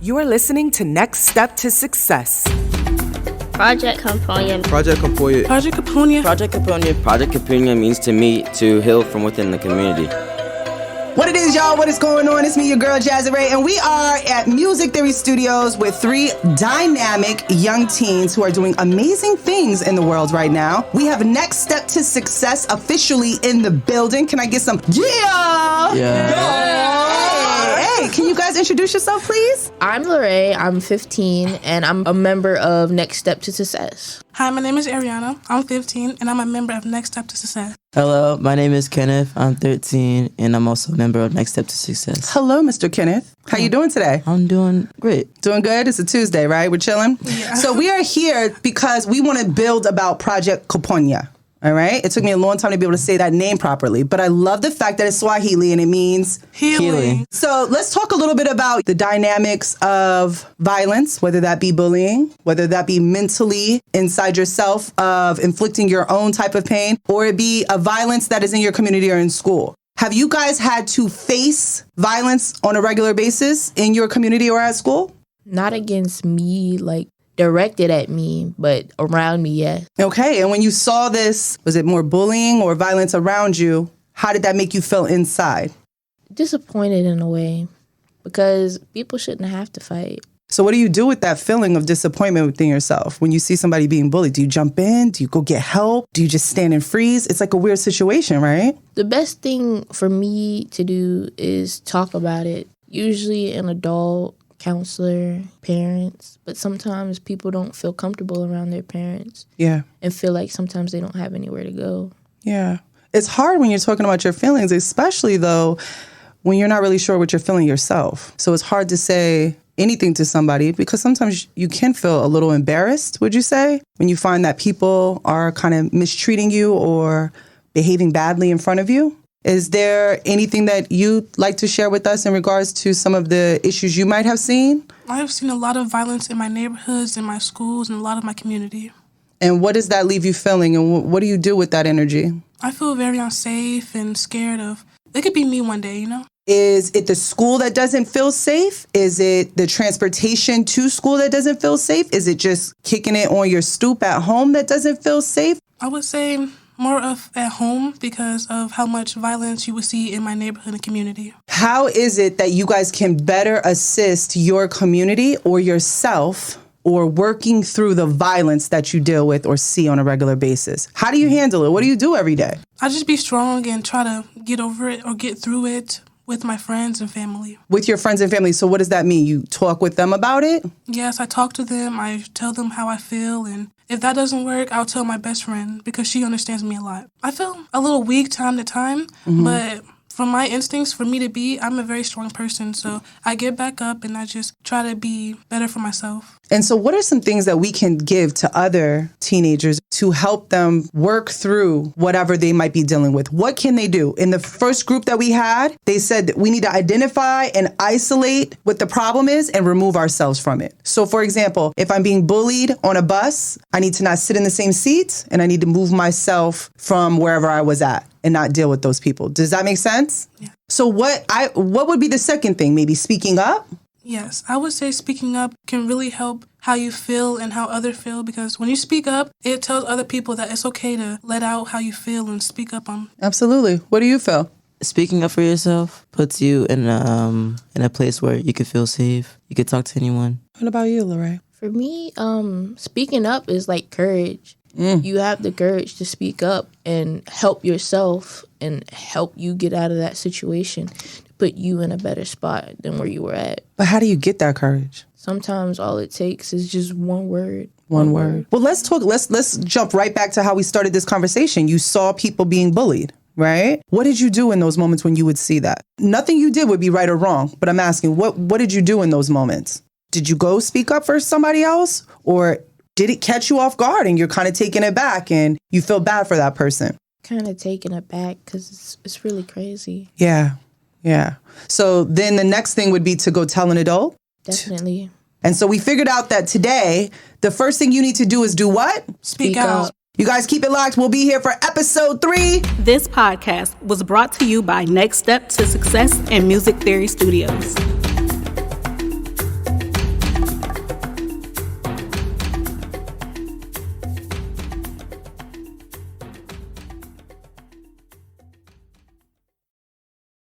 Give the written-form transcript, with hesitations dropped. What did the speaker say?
You are listening to Next Step to Success. Project Kuponya. Project Kuponya. Project Kuponya. Project Kuponya. Project Kuponya means to me to heal from within the community. What it is, y'all? What is going on? It's me, your girl, Jazzy Ray, and we are at Music Theory Studios with three dynamic young teens who are doing amazing things in the world right now. We have Next Step to Success officially in the building. Can I get some? Hey, can you guys introduce yourself, please? I'm Lorraine. I'm 15, and I'm a member of Next Step to Success. Hi, my name is Ariana. I'm 15, and I'm a member of Next Step to Success. Hello, my name is Kenneth. I'm 13, and I'm also a member of Next Step to Success. Hello, Mr. Kenneth. How you doing today? I'm doing great. Doing good? It's a Tuesday, right? We're chilling? Yeah. So we are here because we want to build about Project Kuponya. All right? It took me a long time to be able to say that name properly, but I love the fact that it's Swahili and it means Healing. So let's talk a little bit about the dynamics of violence, whether that be bullying, whether that be mentally inside yourself of inflicting your own type of pain, or it be a violence that is in your community or in school. Have you guys had to face violence on a regular basis in your community or at school? Not against me, like directed at me, but around me, yes. Okay, and when you saw this, was it more bullying or violence around you? How did that make you feel inside? Disappointed in a way, because people shouldn't have to fight. So what do you do with that feeling of disappointment within yourself when you see somebody being bullied? Do you jump in? Do you go get help? Do you just stand and freeze? It's like a weird situation, right? The best thing for me to do is talk about it. Usually an adult, counselor, parents, but sometimes people don't feel comfortable around their parents. Yeah. And feel like sometimes they don't have anywhere to go. Yeah. It's hard when you're talking about your feelings, especially though when you're not really sure what you're feeling yourself. So it's hard to say anything to somebody because sometimes you can feel a little embarrassed, would you say, when you find that people are kind of mistreating you or behaving badly in front of you? Is there anything that you'd like to share with us in regards to some of the issues you might have seen? I have seen a lot of violence in my neighborhoods, in my schools, and a lot of my community. And what does that leave you feeling, and what do you do with that energy? I feel very unsafe and scared of, it could be me one day, you know? Is it the school that doesn't feel safe? Is it the transportation to school that doesn't feel safe? Is it just kicking it on your stoop at home that doesn't feel safe? I would say more of at home because of how much violence you would see in my neighborhood and community. How is it that you guys can better assist your community or yourself or working through the violence that you deal with or see on a regular basis? How do you handle it? What do you do every day? I just be strong and try to get over it or get through it with my friends and family. With your friends and family. So what does that mean? You talk with them about it? Yes, I talk to them. I tell them how I feel. And if that doesn't work, I'll tell my best friend because she understands me a lot. I feel a little weak time to time, but from my instincts, for me to be, I'm a very strong person. So I get back up and I just try to be better for myself. And so what are some things that we can give to other teenagers to help them work through whatever they might be dealing with? What can they do? In the first group that we had, they said that we need to identify and isolate what the problem is and remove ourselves from it. So for example, if I'm being bullied on a bus, I need to not sit in the same seat and I need to move myself from wherever I was at and not deal with those people. Does that make sense? Yeah. So what would be the second thing? Maybe speaking up? Yes, I would say speaking up can really help how you feel and how others feel because when you speak up, it tells other people that it's okay to let out how you feel and speak up on. Absolutely. What do you feel? Speaking up for yourself puts you in a place where you could feel safe. You could talk to anyone. What about you, Lorraine? For me, speaking up is like courage. You have the courage to speak up and help yourself and help you get out of that situation, to put you in a better spot than where you were at. But how do you get that courage? Sometimes all it takes is just one word. One word. Well, let's talk. Let's jump right back to how we started this conversation. You saw people being bullied, right? What did you do in those moments when you would see that? Nothing you did would be right or wrong, but I'm asking, what did you do in those moments? Did you go speak up for somebody else, or did it catch you off guard and you're kind of taking it back and you feel bad for that person? Kind of taking it back because it's really crazy. Yeah. So then the next thing would be to go tell an adult? Definitely. And so we figured out that today, the first thing you need to do is do what? Speak out. You guys keep it locked. We'll be here for episode 3. This podcast was brought to you by Next Step to Success and Music Theory Studios.